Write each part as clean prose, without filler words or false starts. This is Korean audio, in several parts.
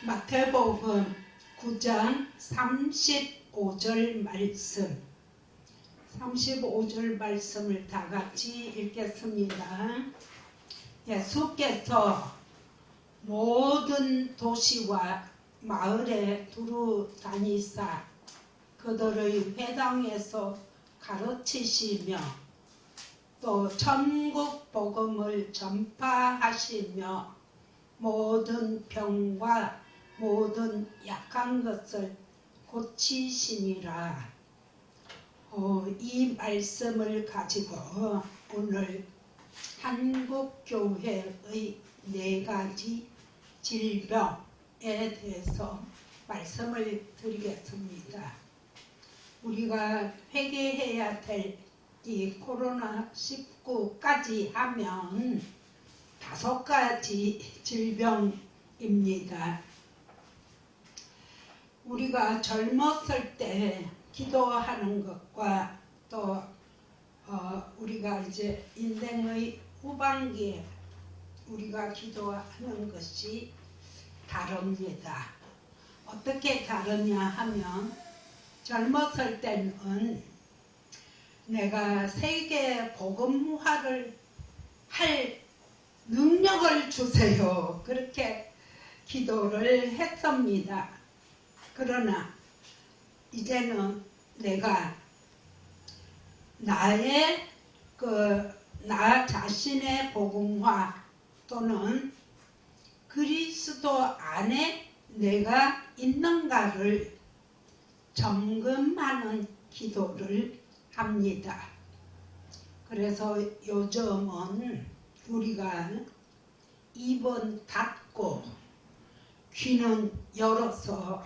마태복음 9장 35절 말씀, 35절 말씀을 다 같이 읽겠습니다. 예수께서 모든 도시와 마을에 두루 다니사 그들의 회당에서 가르치시며 또 천국 복음을 전파하시며 모든 병과 모든 약한 것을 고치시니라. 이 말씀을 가지고 오늘 한국교회의 4가지 질병에 대해서 말씀을 드리겠습니다. 우리가 회개해야 될 이 코로나19까지 하면 5가지 질병입니다. 우리가 젊었을 때 기도하는 것과 또 우리가 이제 인생의 후반기에 우리가 기도하는 것이 다릅니다. 어떻게 다르냐 하면 젊었을 때는 내가 세계 복음화를 할 능력을 주세요. 그렇게 기도를 했습니다. 그러나 이제는 내가 나 자신의 복음화 또는 그리스도 안에 내가 있는가를 점검하는 기도를 합니다. 그래서 요즘은 우리가 입은 닫고 귀는 열어서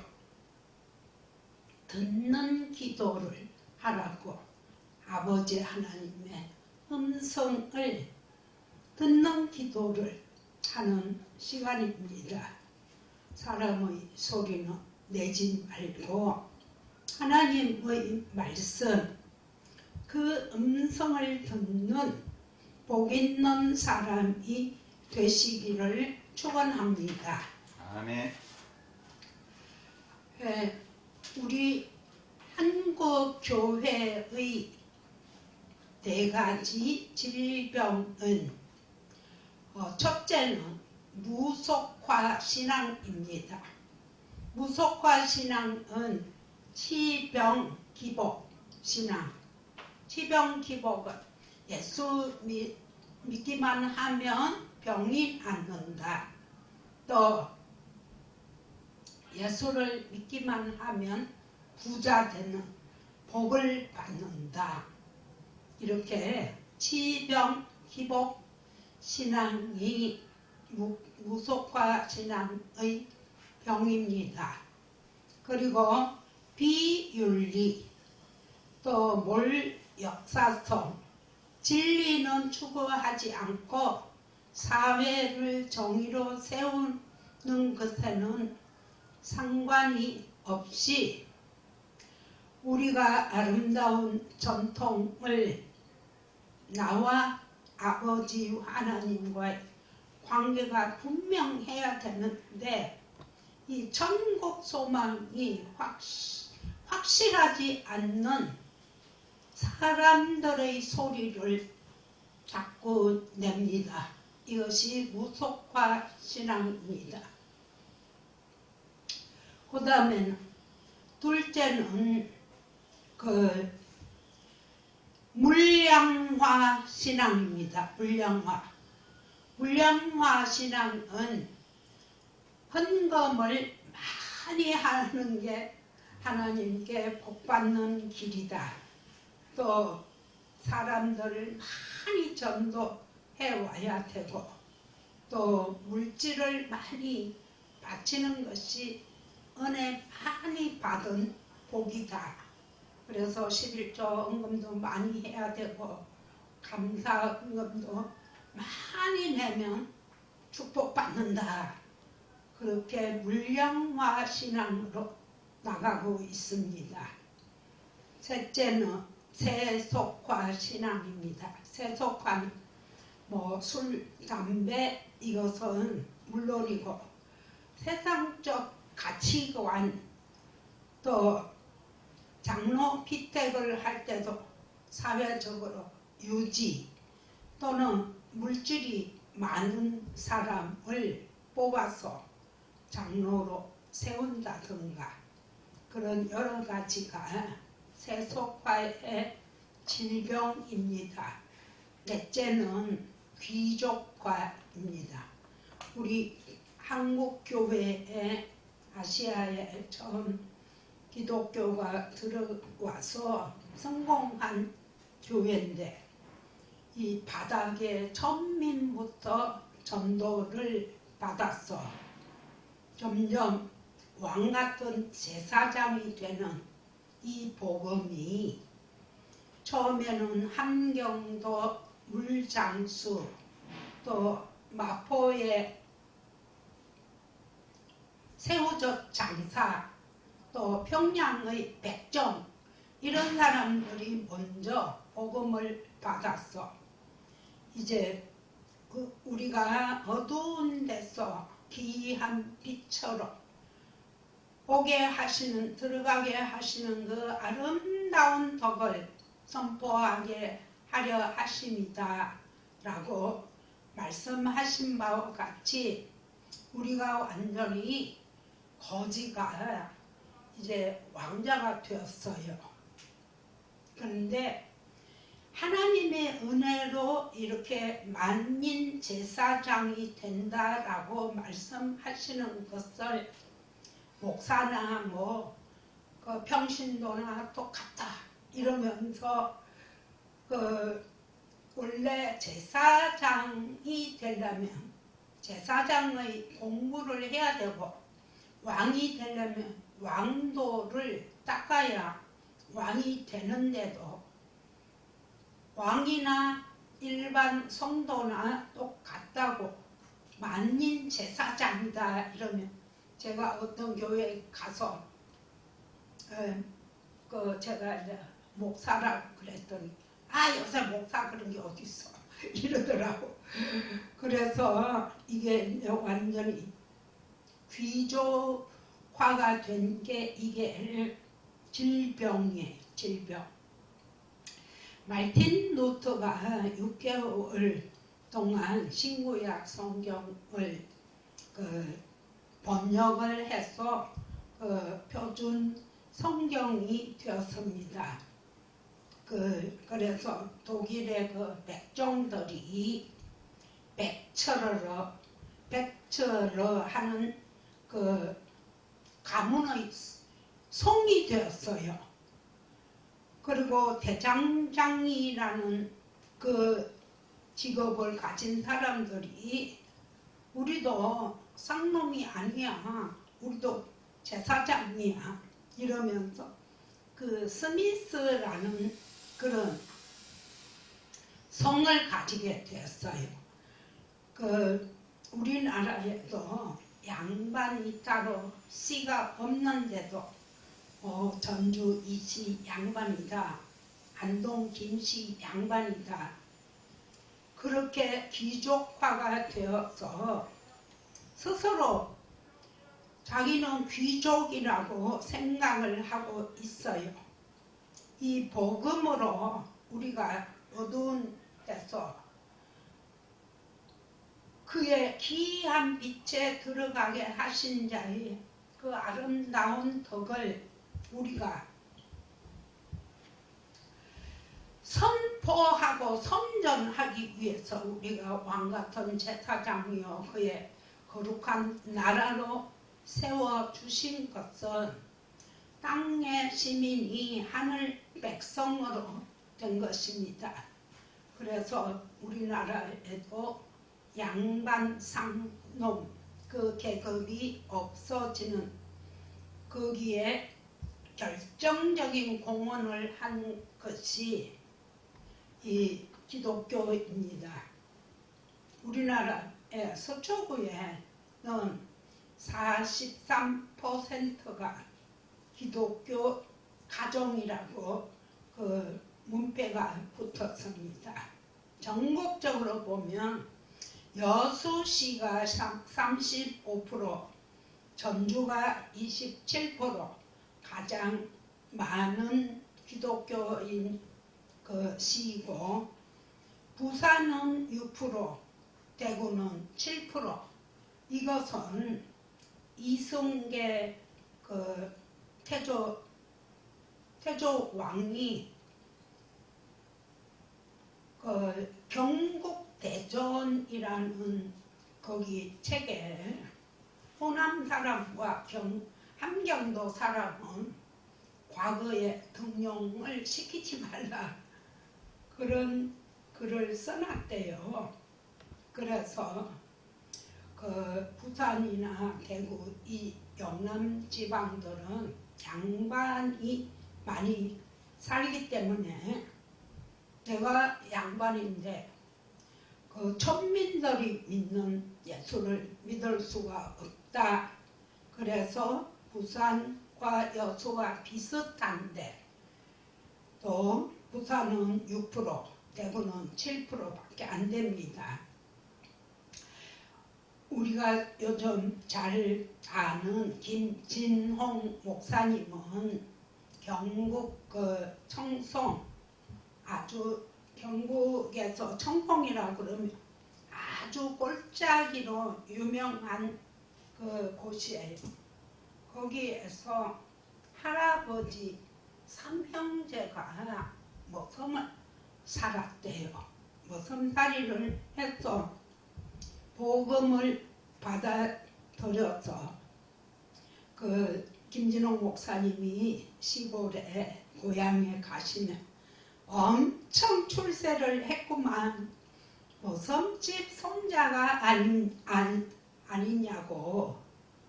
듣는 기도를 하라고 아버지 하나님의 음성을 듣는 기도를 하는 시간입니다. 사람의 소리는 내지 말고 하나님의 말씀, 그 음성을 듣는 복 있는 사람이 되시기를 축원합니다. 아멘. 우리 한국 교회의 4가지 질병은 첫째는 무속화 신앙입니다. 무속화 신앙은 치병기복 신앙. 치병기복은 예수 믿기만 하면 병이 낫는다. 또 예수를 믿기만 하면 부자 되는 복을 받는다. 이렇게 치병기복 신앙이 무속화 신앙의 병입니다. 그리고 비윤리, 또 몰역사성, 진리는 추구하지 않고 사회를 정의로 세우는 것에는 상관이 없이 우리가 아름다운 전통을 나와 아버지 하나님과의 관계가 분명해야 되는데 이 천국 소망이 확실하지 않는 사람들의 소리를 자꾸 냅니다. 이것이 무속화 신앙입니다. 그 다음에는 둘째는 물량화 신앙입니다. 물량화 신앙은 헌금을 많이 하는 게 하나님께 복받는 길이다. 또 사람들을 많이 전도해 와야 되고 또 물질을 많이 바치는 것이 은혜 많이 받은 복이다. 그래서 11조 헌금도 많이 해야 되고 감사 헌금도 많이 내면 축복받는다. 그렇게 물량화 신앙으로 나가고 있습니다. 셋째는 세속화 신앙입니다. 세속화는 술, 담배 이것은 물론이고 세상적 가치관, 또 장로 피택을 할 때도 사회적으로 유지 또는 물질이 많은 사람을 뽑아서 장로로 세운다든가 그런 여러 가지가 세속화의 질병입니다. 넷째는 귀족화입니다. 우리 한국교회에 아시아에 처음 기독교가 들어와서 성공한 교회인데 이 바닥에 천민부터 전도를 받았어 점점 왕같은 제사장이 되는 이 복음이 처음에는 함경도 물장수 또 마포의 새우젓 장사 또 평양의 백정 이런 사람들이 먼저 복음을 받았어. 이제 우리가 어두운 데서 귀한 빛처럼 오게 하시는 들어가게 하시는 그 아름다운 덕을 선포하게 하려 하십니다 라고 말씀하신 바와 같이 우리가 완전히 거지가 이제 왕자가 되었어요. 그런데 하나님의 은혜로 이렇게 만민 제사장이 된다라고 말씀하시는 것을 목사나 그 평신도나 똑같다 이러면서 원래 제사장이 되려면 제사장의 공부를 해야 되고 왕이 되려면 왕도를 닦아야 왕이 되는데도 왕이나 일반 성도나 똑같다고 만민 제사장이다 이러면 제가 어떤 교회에 가서 제가 이제 목사라고 그랬더니 요새 목사 그런 게 어디 있어 이러더라고. 그래서 이게 이제 완전히 귀족화가 된 게 이게 질병이에요. 질병. 마르틴 루터가 6개월 동안 신구약 성경을 번역을 해서 표준 성경이 되었습니다. 그래서 독일의 그 백종들이 백처러 하는 그 가문의 성이 되었어요. 그리고 대장장이라는 그 직업을 가진 사람들이 우리도 쌍놈이 아니야, 우리도 제사장이야 이러면서 그 스미스라는 그런 성을 가지게 되었어요. 우리나라에도 양반이 따로 씨가 없는데도 전주 이씨 양반이다, 안동 김씨 양반이다 그렇게 귀족화가 되어서 스스로 자기는 귀족이라고 생각을 하고 있어요. 이 복음으로 우리가 어두운 데서 그의 귀한 빛에 들어가게 하신 자의 그 아름다운 덕을 우리가 선포하고 선전하기 위해서 우리가 왕같은 제사장이요 그의 거룩한 나라로 세워주신 것은 땅의 시민이 하늘 백성으로 된 것입니다. 그래서 우리나라에도 양반 상놈 그 계급이 없어지는 거기에 결정적인 공헌을 한 것이 이 기독교입니다. 우리나라의 서초구에는 43%가 기독교 가정이라고 그 문패가 붙었습니다. 전국적으로 보면 여수시가 35%, 전주가 27%, 가장 많은 기독교인 그 시이고, 부산은 6%, 대구는 7%. 이것은 이승계 그 태조 왕이 그 경국대전이라는 거기 책에 호남 사람과 함경도 사람은 과거에 등용을 시키지 말라 그런 글을 써놨대요. 그래서 그 부산이나 대구 이 영남 지방들은 양반이 많이 살기 때문에, 내가 양반인데 그 천민들이 믿는 예수를 믿을 수가 없다. 그래서 부산과 여수가 비슷한데, 또 부산은 6%, 대구는 7%밖에 안 됩니다. 우리가 요즘 잘 아는 김진홍 목사님은 경북 그 청송, 아주 경북에서 청송이라고 그러면 아주 골짜기로 유명한 그 곳이에요. 거기에서 할아버지 삼형제가 모섬을 살았대요. 모섬살이를 해서 복음을 받아들여서 그 김진홍 목사님이 시골에 고향에 가시면 엄청 출세를 했구만. 모섬집 손자가 아니냐고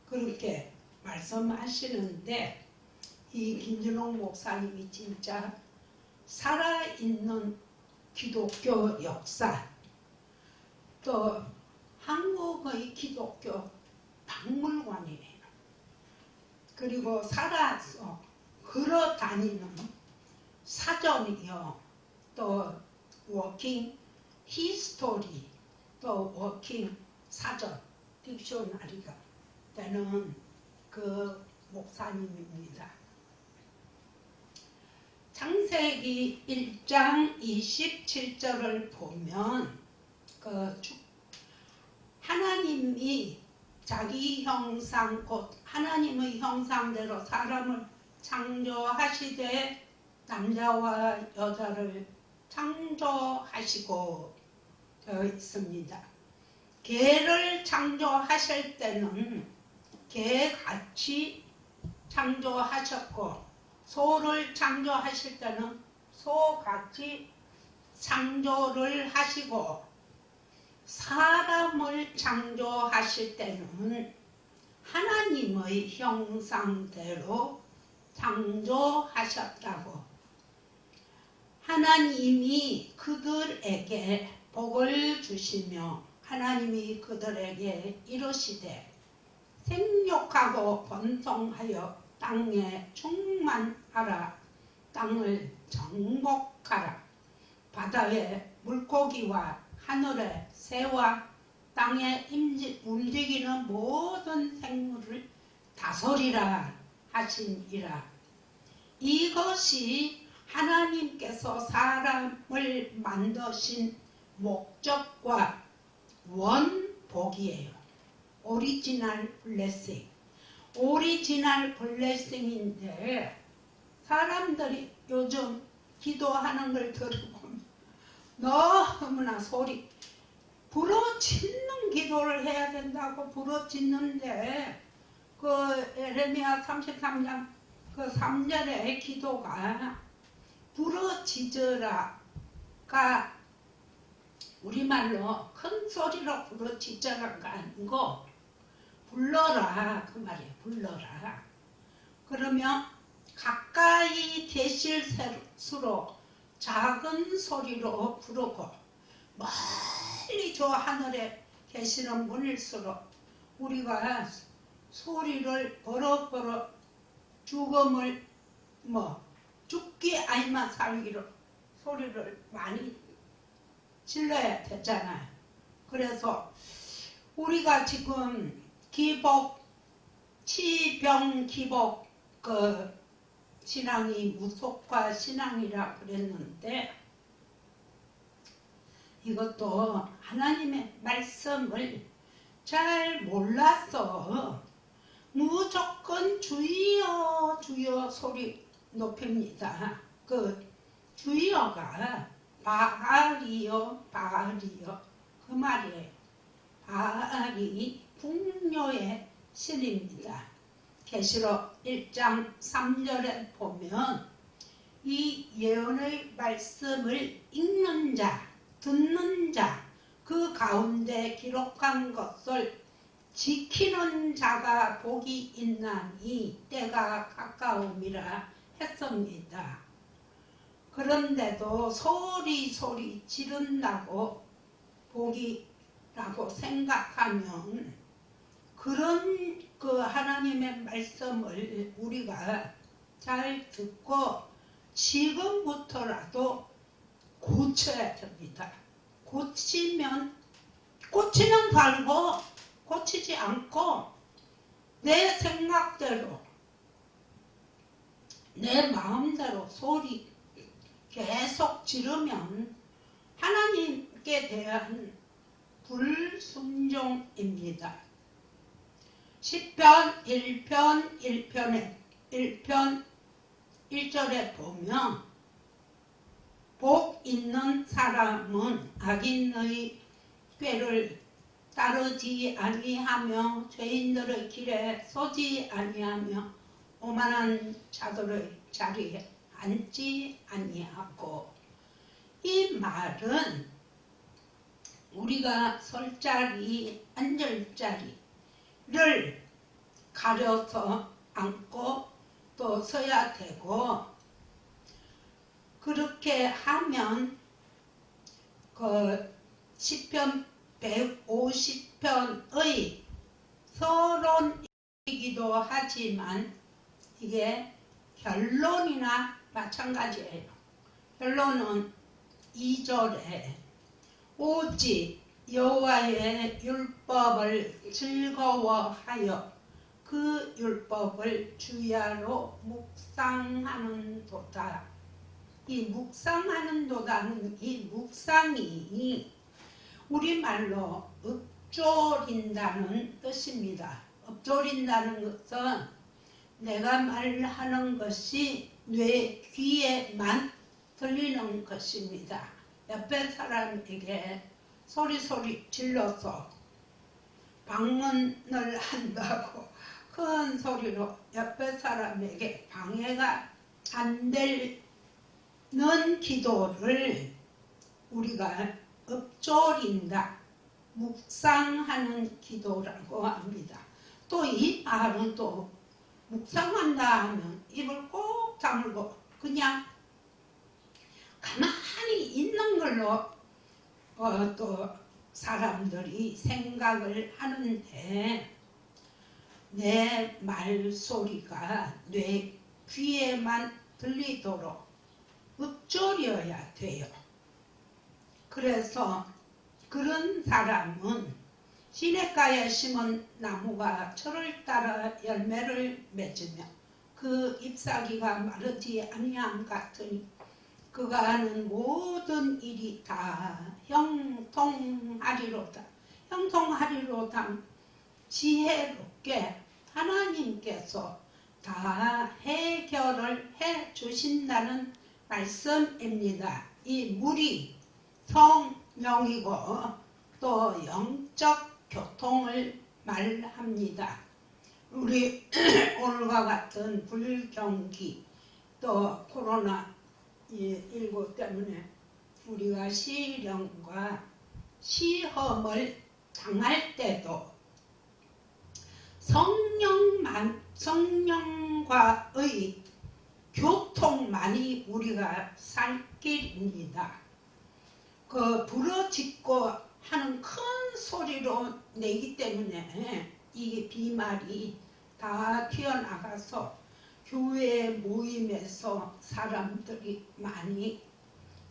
그렇게 말씀하시는데, 이 김진홍 목사님이 진짜 살아있는 기독교 역사, 또 한국의 기독교 박물관이에요. 그리고 살아서 걸어다니는 사전이요, 또 워킹 히스토리, 또 워킹 사전, 딕셔너리가 되는 그 목사님입니다. 창세기 1장 27절을 보면 하나님이 자기 형상, 곧 하나님의 형상대로 사람을 창조하시되 남자와 여자를 창조하시고 되어 있습니다. 개를 창조하실 때는 개같이 창조하셨고, 소를 창조하실 때는 소같이 창조를 하시고, 사람을 창조하실 때는 하나님의 형상대로 창조하셨다고. 하나님이 그들에게 복을 주시며 하나님이 그들에게 이르시되 생육하고 번성하여 땅에 충만하라. 땅을 정복하라. 바다의 물고기와 하늘의 새와 땅에 움직이는 모든 생물을 다스리라 하시니라. 이것이 하나님께서 사람을 만드신 목적과 원복이에요. 오리지널 블레싱. 오리지널 블레싱인데, 사람들이 요즘 기도하는 걸 들어보면 너무나 부르짖는 기도를 해야 된다고 부르짖는데, 그 에레미야 33장 그 3절의 기도가 부르짖으라가 우리말로 큰 소리로 부르짖으라가 아니고 불러라 그 말이에요. 불러라. 그러면 가까이 계실수록 작은 소리로 부르고, 멀리 저 하늘에 계시는 분일수록 우리가 소리를 버럭버럭 죽음을 죽기 아니면 살기로 소리를 많이 질러야 되잖아요. 그래서 우리가 지금 기복 치병기복 그 신앙이 무속화 신앙이라 그랬는데 이것도 하나님의 말씀을 잘 몰라서 무조건 주여 주여 소리 높입니다. 그 주여가 바알이요 바알이요 그 말이에요. 바알이 풍요의 신입니다. 계시록 1장 3절에 보면 이 예언의 말씀을 읽는 자, 듣는 자, 그 가운데 기록한 것을 지키는 자가 복이 있나니 때가 가까움이라 했습니다. 그런데도 소리 지른다고 복이라고 생각하면 그런 그 하나님의 말씀을 우리가 잘 듣고 지금부터라도 고쳐야 됩니다. 고치는 말고 고치지 않고 내 생각대로 내 마음대로 소리 계속 지르면 하나님께 대한 불순종입니다. 시편 1편 1절에 보면 복 있는 사람은 악인의 꾀를 따르지 아니하며 죄인들의 길에 서지 아니하며 오만한 자들의 자리에 앉지 아니하고, 이 말은 우리가 설 자리, 앉을 자리를 가려서 앉고 또 서야 되고, 그렇게 하면 그 시편 150편의 서론이기도 하지만 이게 결론이나 마찬가지예요. 결론은 2절에 오직 여호와의 율법을 즐거워하여 그 율법을 주야로 묵상하는도다. 이 묵상하는도다는 이 묵상이 우리말로 읊조린다는 뜻입니다. 읊조린다는 것은 내가 말하는 것이 뇌 귀에만 들리는 것입니다. 옆에 사람에게 소리 질러서 방문을 한다고 큰 소리로 옆에 사람에게 방해가 안 되는 기도를 우리가 읊조린다, 묵상하는 기도라고 합니다. 또 이 말은 또 묵상한다 하면 입을 꼭 다물고 그냥 가만히 있는 걸로 또 사람들이 생각을 하는데, 내 말소리가 뇌 귀에만 들리도록 읊조려야 돼요. 그래서 그런 사람은 시냇가에 심은 나무가 철을 따라 열매를 맺으며 그 잎사귀가 마르지 아니함 같으니 그가 하는 모든 일이 다 형통하리로다. 형통하리로다. 지혜롭게 하나님께서 다 해결을 해 주신다는 말씀입니다. 이 물이 성령이고 또 영적 교통을 말합니다. 우리 오늘과 같은 불경기 또 코로나19 때문에 우리가 시련과 시험을 당할 때도 성령과의 교통만이 우리가 살 길입니다. 그 부러짓고 하는 큰 소리로 내기 때문에 이 비말이 다 튀어나가서 교회 모임에서 사람들이 많이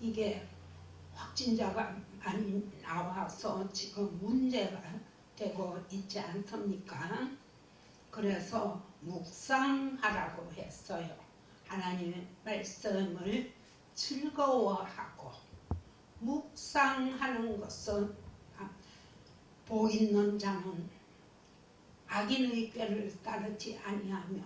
이게 확진자가 많이 나와서 지금 문제가 되고 있지 않습니까? 그래서 묵상하라고 했어요. 하나님의 말씀을 즐거워하고 묵상하는 것은 복 있는 자는 악인의 꾀를 따르지 아니하며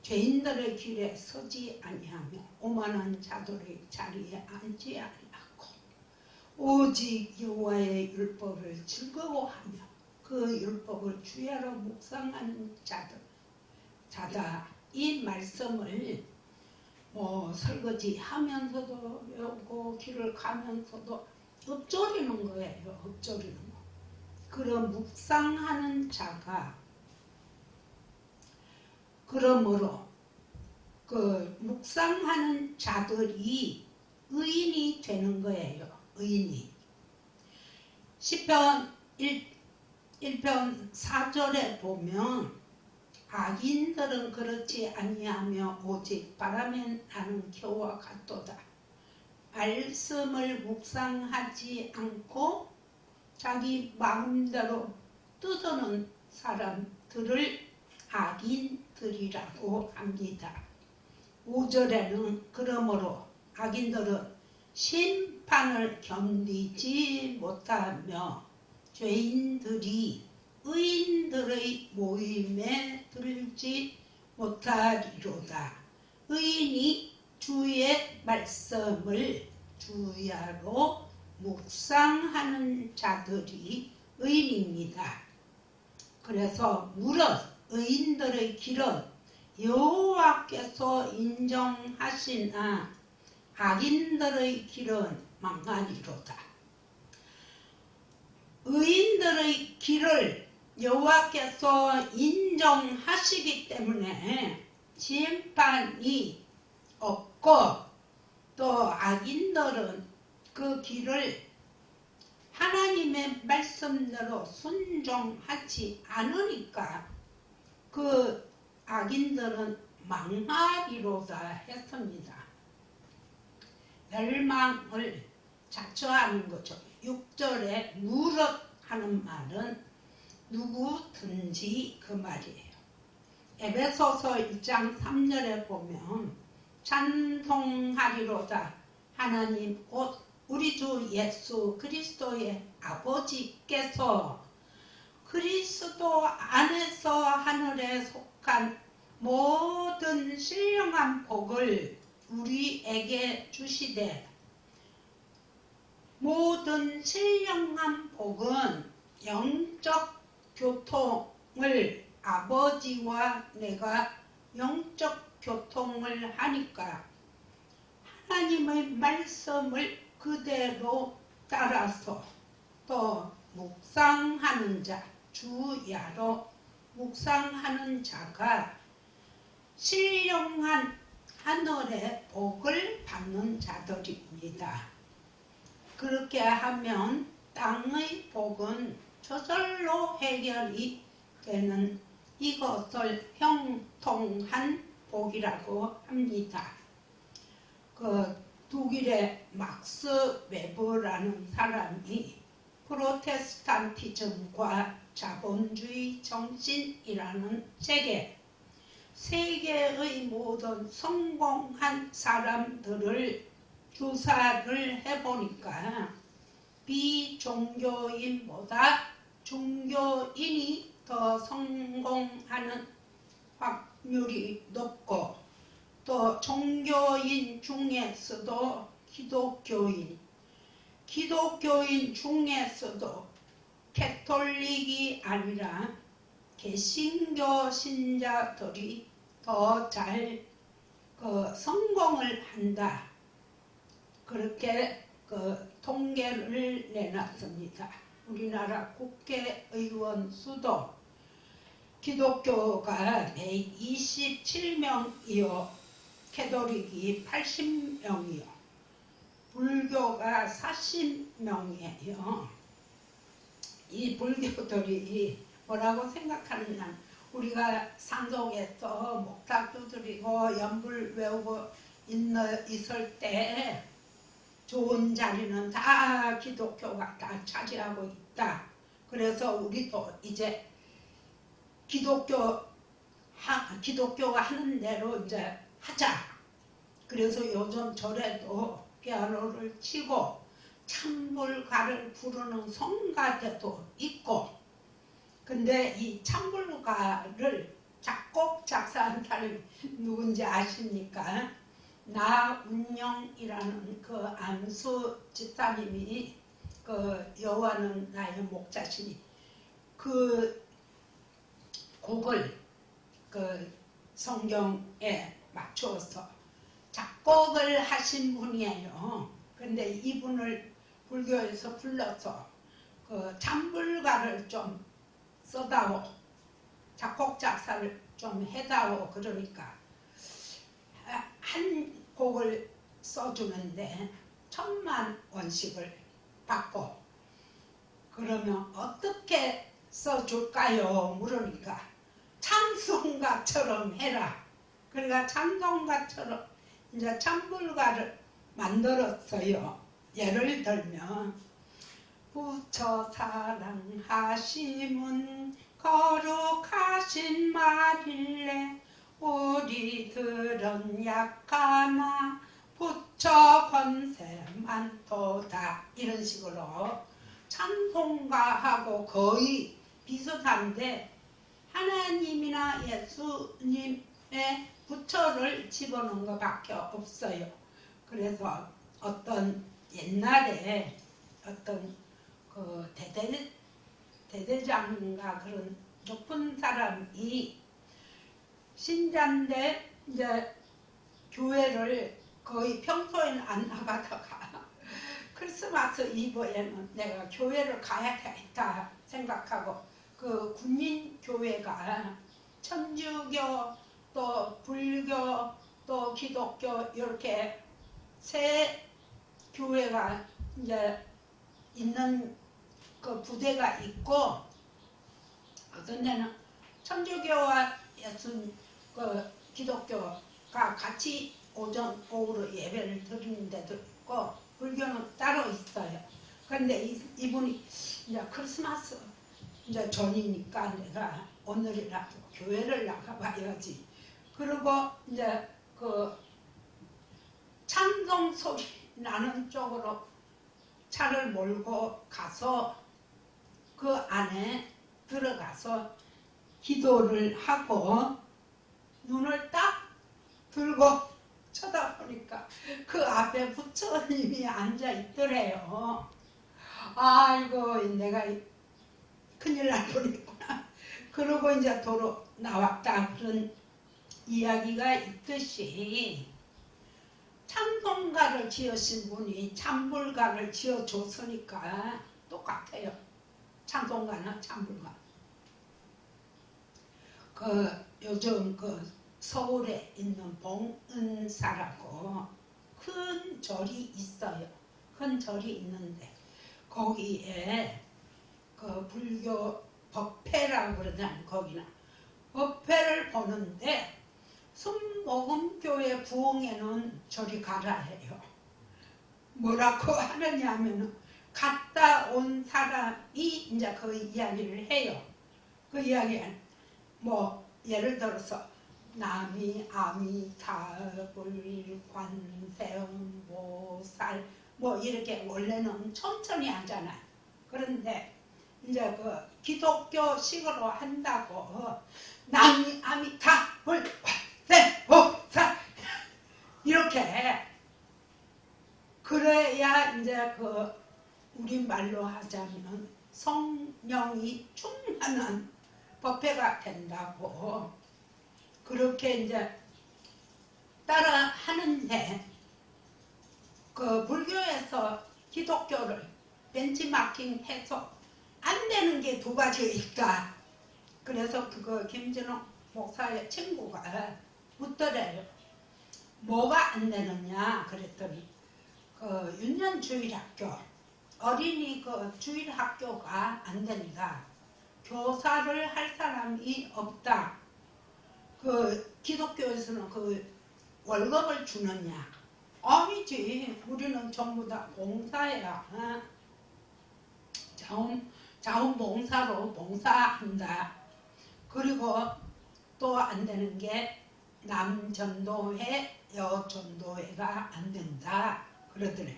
죄인들의 길에 서지 아니하며 오만한 자들의 자리에 앉지 아니하고 오직 여호와의 율법을 즐거워하며 그 율법을 주야로 묵상하는 자다. 이 말씀을 설거지 하면서도 외우고 길을 가면서도 읊조리는 거예요. 읊조리는 거. 그런 묵상하는 자가 그러므로 그 묵상하는 자들이 의인이 되는 거예요. 의인이. 시편 1편 4절에 보면 악인들은 그렇지 아니하며 오직 바람에 나는 겨와 같도다. 말씀을 묵상하지 않고 자기 마음대로 뜯어놓은 사람들을 악인들이라고 합니다. 5절에는 그러므로 악인들은 심판을 견디지 못하며 죄인들이 의인들의 모임에 들지 못하리로다. 의인이 주의 말씀을 주야로 묵상하는 자들이 의인입니다. 그래서 무릇 의인들의 길은 여호와께서 인정하시나 악인들의 길은 망하리로다. 의인들의 길을 여호와께서 인정하시기 때문에 심판이 없고 또 악인들은 그 길을 하나님의 말씀대로 순종하지 않으니까 그 악인들은 망하리로다 했습니다. 멸망을 자처하는 거죠. 6절에 무릇 하는 말은 누구든지 그 말이에요. 에베소서 1장 3절에 보면 찬송하리로다 하나님 곧 우리 주 예수 그리스도의 아버지께서 그리스도 안에서 하늘에 속한 모든 신령한 복을 우리에게 주시되 모든 신령한 복은 영적 교통을 아버지와 내가 영적 교통을 하니까 하나님의 말씀을 그대로 따라서 또 묵상하는 자, 주야로 묵상하는 자가 신령한 하늘의 복을 받는 자들입니다. 그렇게 하면 땅의 복은 저절로 해결이 되는 이것을 형통한 복이라고 합니다. 그 독일의 막스 웨버라는 사람이 프로테스탄티즘과 자본주의 정신이라는 책에 세계의 모든 성공한 사람들을 조사를 해보니까 비종교인보다 종교인이 더 성공하는 확률이 높고 또 종교인 중에서도 기독교인 중에서도 캐톨릭이 아니라 개신교 신자들이 더 잘 성공을 한다. 그렇게 통계를 내놨습니다. 우리나라 국회의원 수도 기독교가 127명이요, 캐톨릭이 80명이요, 불교가 40명이에요. 이 불교들이 뭐라고 생각하느냐, 우리가 산속에서 목탁 두드리고 연불 외우고 있을 때 좋은 자리는 다 기독교가 다 차지하고 있다. 그래서 우리도 이제 기독교가 하는 대로 이제 하자. 그래서 요즘 절에도 피아노를 치고 찬불가를 부르는 성가대도 있고, 근데 이 찬불가를 작곡 작사한 사람이 누군지 아십니까? 나운영이라는 그 안수 집사님이 그 여호와는 나의 목자시니 그 곡을 그 성경에 맞추어서 작곡을 하신 분이에요. 근데 이분을 불교에서 불러서 그 찬불가를 좀 써다오, 작곡 작사를 좀 해다오 그러니까 한 곡을 써주는데 10,000원씩을 받고, 그러면 어떻게 써줄까요? 물으니까 찬송가처럼 해라. 그러니까 찬송가처럼 이제 찬불가를 만들었어요. 예를 들면 부처 사랑하심은 거룩하신 말일래 우리들은 약하나 부처 권세 많도다. 이런 식으로 찬송가하고 거의 비슷한데 하나님이나 예수님의 부처를 집어넣은 것밖에 없어요. 그래서 어떤 옛날에 어떤 그 대대장인가 그런 높은 사람이 신자인데 이제 교회를 거의 평소에는 안 나가다가 크리스마스 이브에는 내가 교회를 가야겠다 생각하고 그 국민교회가 천주교 또 불교 또 기독교 이렇게 세 교회가 이제 있는 그 부대가 있고, 어떤 데는 천주교와 그 기독교가 같이 오전 오후로 예배를 드리는 데도 있고 불교는 따로 있어요. 그런데 이분이 이제 크리스마스 이제 전이니까 내가 오늘이라도 교회를 나가봐야지. 그리고 이제 그 찬송 소리 나는 쪽으로 차를 몰고 가서 그 안에 들어가서 기도를 하고 눈을 딱 들고 쳐다보니까 그 앞에 부처님이 앉아 있더래요. 아이고 내가 큰일 날 뻔했구나. 그러고 이제 도로 나왔다. 그런 이야기가 있듯이 찬송가를 지으신 분이 찬불가를 지어줬으니까 똑같아요. 찬송가나 찬불가. 그 요즘 그 서울에 있는 봉은사라고 큰 절이 있어요. 큰 절이 있는데 거기에 그 불교 법회라고 그러잖아요. 거기는 법회를 보는데 순복음교회 부흥회는 저리 가라 해요. 뭐라고 하느냐 하면은 갔다 온 사람이 이제 그 이야기를 해요. 그 이야기는 뭐 예를 들어서 나미 아미타불 관세음보살 뭐 이렇게 원래는 천천히 하잖아요. 그런데 이제 그 기독교식으로 한다고 나미 아미타불 관세음보살 이렇게 그래야 이제 그 우리말로 하자면 성령이 충만한 법회가 된다고 그렇게 이제 따라 하는데, 그 불교에서 기독교를 벤치마킹해서 안 되는 게 두 가지 있다. 그래서 그거 김진호 목사의 친구가 묻더래요. 뭐가 안 되느냐 그랬더니 그 윤년주일학교 어린이 그 주일학교가 안 되니까 교사를 할 사람이 없다. 그 기독교에서는 그 월급을 주느냐? 아니지. 우리는 전부 다 봉사야. 자원봉사로 봉사한다. 그리고 또 안 되는 게 남전도회, 여전도회가 안 된다 그러더래.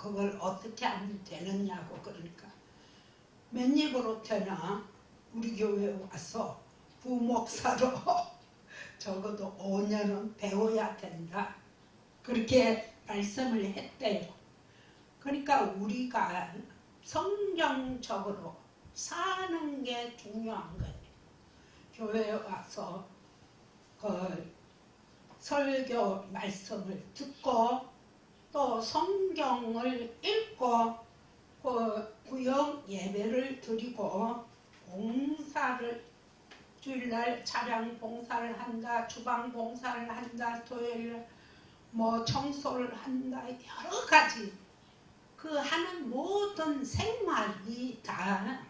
그걸 어떻게 하면 되느냐고. 그러니까 맨입으로 되나 우리 교회에 와서 부목사로 적어도 5년은 배워야 된다 그렇게 말씀을 했대요. 그러니까 우리가 성경적으로 사는 게 중요한 거예요. 교회에 와서 그 설교 말씀을 듣고 또 성경을 읽고 그 구역 예배를 드리고 봉사를 주일날 차량 봉사를 한다, 주방 봉사를 한다, 토요일 뭐 청소를 한다, 여러 가지 그 하는 모든 생활이 다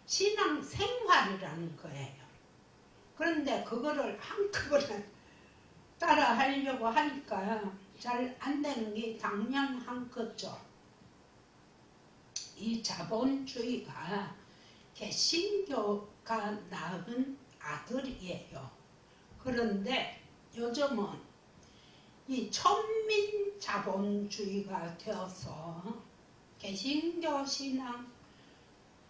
신앙 생활이라는 거예요. 그런데 그거를 한꺼번에 따라 하려고 하니까 잘 안 되는 게 당연한 거죠. 이 자본주의가 개신교가 낳은 아들이에요. 그런데 요즘은 이 천민 자본주의가 되어서 개신교 신앙,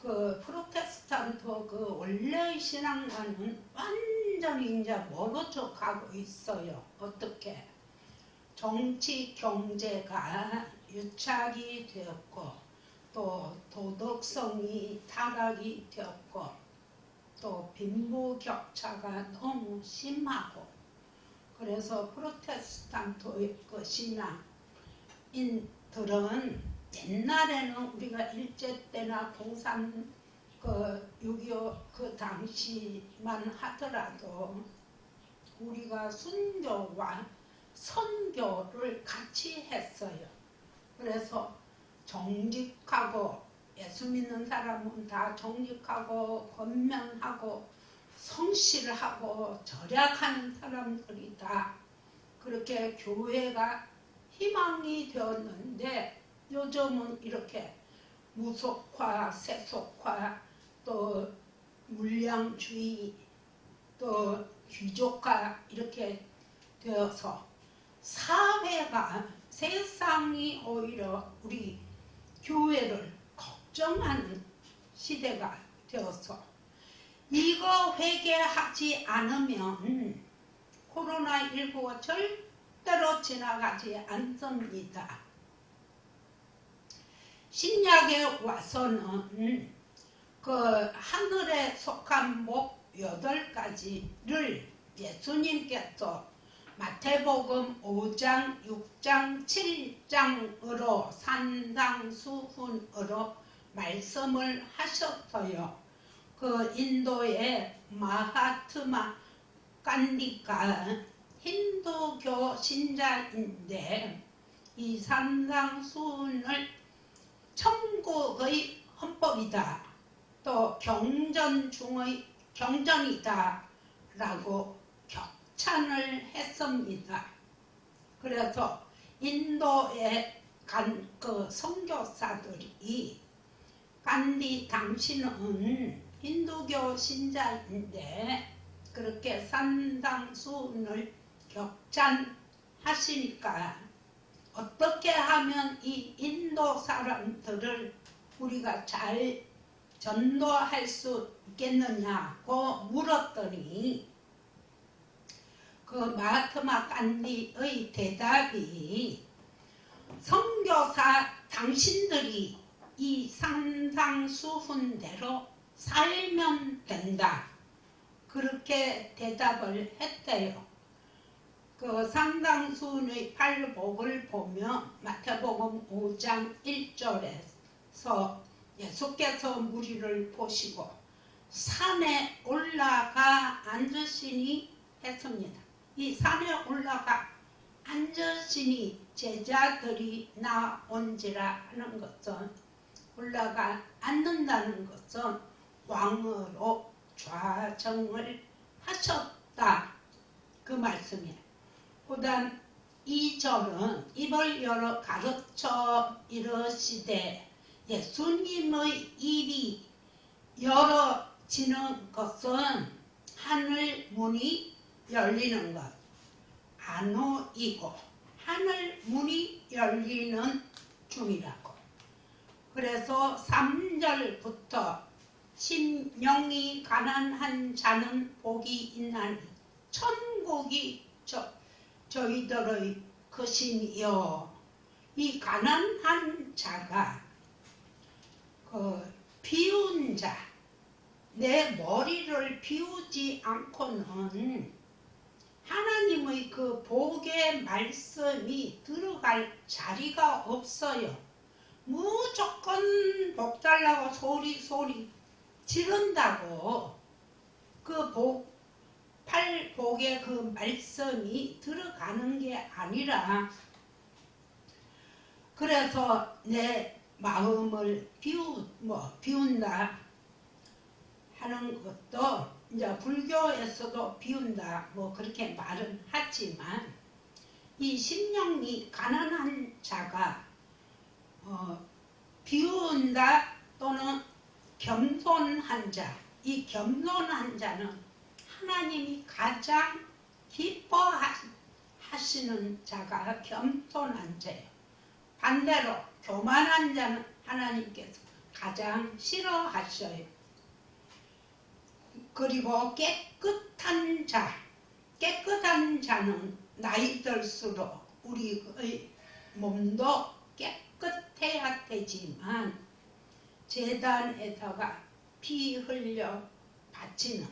그 프로테스탄트 그 원래의 신앙과는 완전히 이제 멀어져 가고 있어요. 어떻게? 정치 경제가 유착이 되었고 또 도덕성이 타락이 되었고 또 빈부격차가 너무 심하고 그래서 프로테스탄트의 그 신앙인들은 옛날에는 우리가 일제 때나 공산 그 6.25 그 당시만 하더라도 우리가 순교와 선교를 같이 했어요. 그래서 정직하고 예수 믿는 사람은 다 정직하고 권면하고 성실하고 절약하는 사람들이 다 그렇게 교회가 희망이 되었는데 요즘은 이렇게 무속화, 세속화, 또 물량주의, 또 귀족화 이렇게 되어서 사회가 세상이 오히려 우리 교회를 걱정하는 시대가 되어서 이거 회개하지 않으면 코로나19가 절대로 지나가지 않습니다. 신약에 와서는 그 하늘에 속한 목 8가지를 예수님께서 마태복음 5장, 6장, 7장으로 산상수훈으로 말씀을 하셨어요. 그 인도의 마하트마 간디가 힌두교 신자인데 이 산상수훈을 천국의 헌법이다, 또 경전 중의 경전이다 라고 격찬을 했습니다. 그래서 인도에 간 그 선교사들이 간디 당신은 힌두교 신자인데 그렇게 산상수훈을 격찬하시니까 어떻게 하면 이 인도 사람들을 우리가 잘 전도할 수 있겠느냐고 물었더니 그 마하트마 간디의 대답이 선교사 당신들이 이 산상수훈대로 살면 된다 그렇게 대답을 했대요. 그 산상수훈의 팔복을 보면 마태복음 5장 1절에서 예수께서 무리를 보시고 산에 올라가 앉으시니 했습니다. 이 산에 올라가 앉으시니 제자들이 나온지라 하는 것은 올라가 앉는다는 것은 왕으로 좌정을 하셨다 그 말씀이에요. 그 다음 2절은 입을 열어 가르쳐 이르시되 예수님의 입이 여러 지는 것은 하늘 문이 열리는 것, 안오이고 하늘 문이 열리는 중이라고. 그래서 3절부터 심령이 가난한 자는 복이 있나니 천국이 저희들의 것이니요. 이 가난한 자가 비운 자, 내 머리를 비우지 않고는 하나님의 그 복의 말씀이 들어갈 자리가 없어요. 무조건 복 달라고 소리 지른다고 그 팔복의 그 말씀이 들어가는 게 아니라, 그래서 내 마음을 비운다 하는 것도 이제 불교에서도 비운다 그렇게 말은 하지만, 이 심령이 가난한 자가 비운다 또는 겸손한 자, 이 겸손한 자는 하나님이 가장 기뻐하시는 자가 겸손한 자예요. 반대로 교만한 자는 하나님께서 가장 싫어하셔요. 그리고 깨끗한 자는 나이 들수록 우리의 몸도 깨끗해야 되지만, 제단에다가 피 흘려 바치는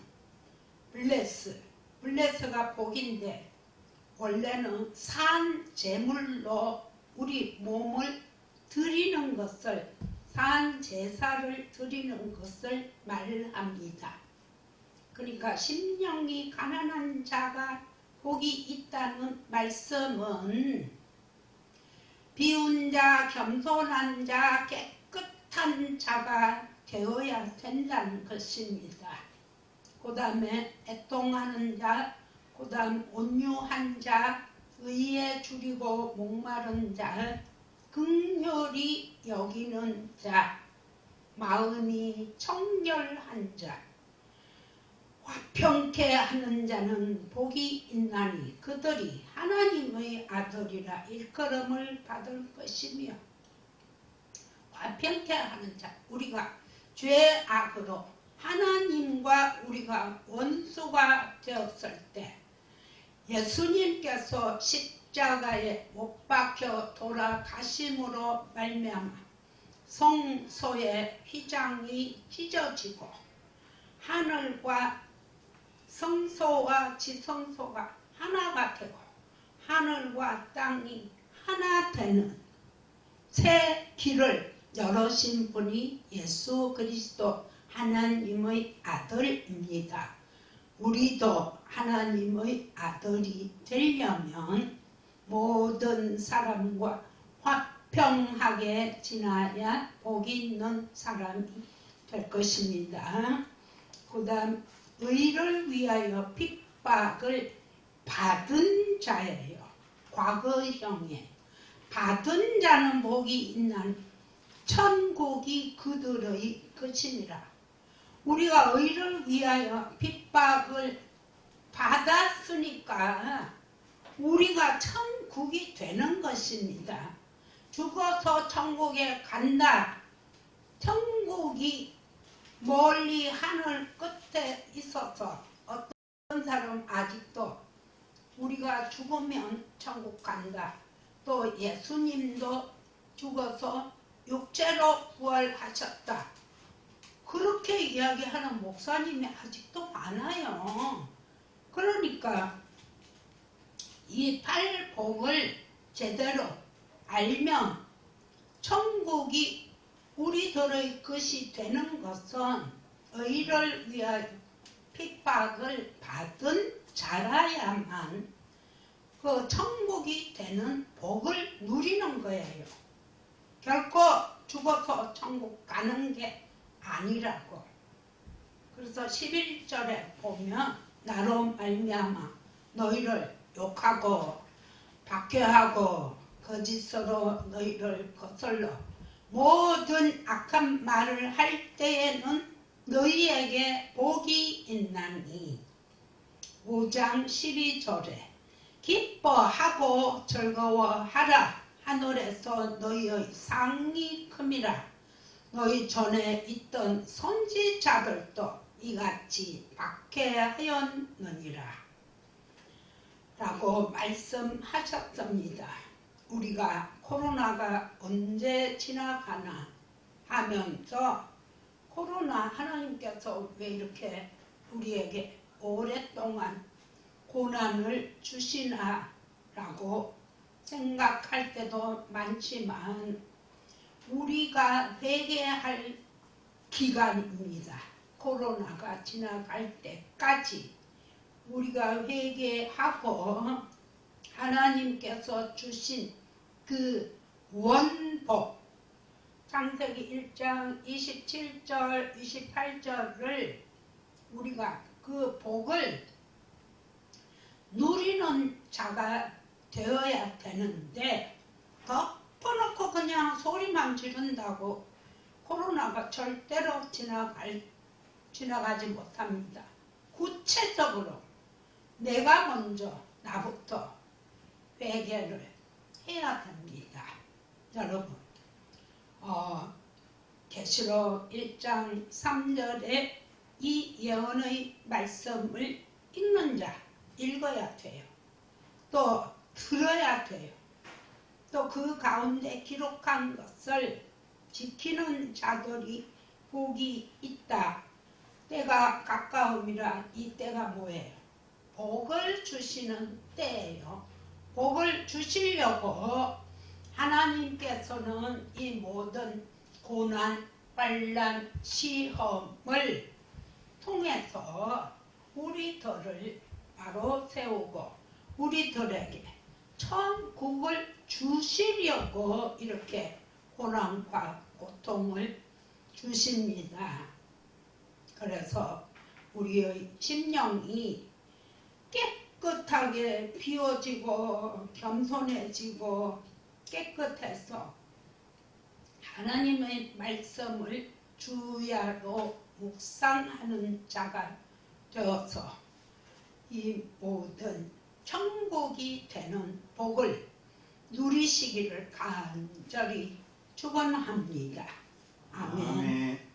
블레스가 복인데, 원래는 산 제물로 우리 몸을 드리는 것을, 산 제사를 드리는 것을 말합니다. 그러니까 심령이 가난한 자가 복이 있다는 말씀은 비운 자, 겸손한 자, 깨끗한 자가 되어야 된다는 것입니다. 그 다음에 애통하는 자, 그 다음 온유한 자, 의에 줄이고 목마른 자, 긍휼히 여기는 자, 마음이 청결한 자, 화평케 하는 자는 복이 있나니 그들이 하나님의 아들이라 일컬음을 받을 것이며. 화평케 하는 자, 우리가 죄악으로 하나님과 우리가 원수가 되었을 때 예수님께서 십자가에 못 박혀 돌아가심으로 말미암아 성소의 휘장이 찢어지고 하늘과 성소와 지성소가 하나가 되고 하늘과 땅이 하나 되는 새 길을 열으신 분이 예수 그리스도 하나님의 아들입니다. 우리도 하나님의 아들이 되려면 모든 사람과 화평하게 지나야 복이 있는 사람이 될 것입니다. 그 다음 의를 위하여 핍박을 받은 자예요. 과거형에 받은 자는 복이 있나니 천국이 그들의 것이니라. 우리가 의를 위하여 핍박을 받았으니까 우리가 천국이 되는 것입니다. 죽어서 천국에 간다. 천국이 멀리 하늘 끝에 있어서 어떤 사람 아직도 우리가 죽으면 천국 간다. 또 예수님도 죽어서 육체로 부활하셨다. 그렇게 이야기하는 목사님이 아직도 많아요. 그러니까 이 팔복을 제대로 알면 천국이 우리들의 것이 되는 것은 의를 위하여 핍박을 받은 자라야만 그 천국이 되는 복을 누리는 거예요. 결코 죽어서 천국 가는 게 아니라고. 그래서 11절에 보면 나로 말미암아 너희를 욕하고 박해하고 거짓으로 너희를 거슬러 모든 악한 말을 할 때에는 너희에게 복이 있나니 5장 12절에 기뻐하고 즐거워하라. 하늘에서 너희의 상이 큼이라. 너희 전에 있던 선지자들도 이같이 박해하였느니라. 라고 말씀하셨습니다. 우리가 코로나가 언제 지나가나 하면서 코로나 하나님께서 왜 이렇게 우리에게 오랫동안 고난을 주시나 라고 생각할 때도 많지만 우리가 회개할 기간입니다. 코로나가 지나갈 때까지 우리가 회개하고 하나님께서 주신 그 원복 창세기 1장 27절 28절을 우리가 그 복을 누리는 자가 되어야 되는데 덮어놓고 그냥 소리만 지른다고 코로나가 절대로 지나가지 못합니다. 구체적으로 내가 먼저 나부터 회개를 해야 됩니다. 여러분 계시록 1장 3절에 이 예언의 말씀을 읽는 자 읽어야 돼요. 또 들어야 돼요. 또 그 가운데 기록한 것을 지키는 자들이 복이 있다. 때가 가까움이라. 이 때가 뭐예요? 복을 주시는 때예요. 복을 주시려고 하나님께서는 이 모든 고난, 환난, 시험을 통해서 우리들을 바로 세우고 우리들에게 천국을 주시려고 이렇게 고난과 고통을 주십니다. 그래서 우리의 심령이 깨끗하게 비워지고 겸손해지고 깨끗해서 하나님의 말씀을 주야로 묵상하는 자가 되어서 이 모든 천국이 되는 복을 누리시기를 간절히 축원합니다. 아멘.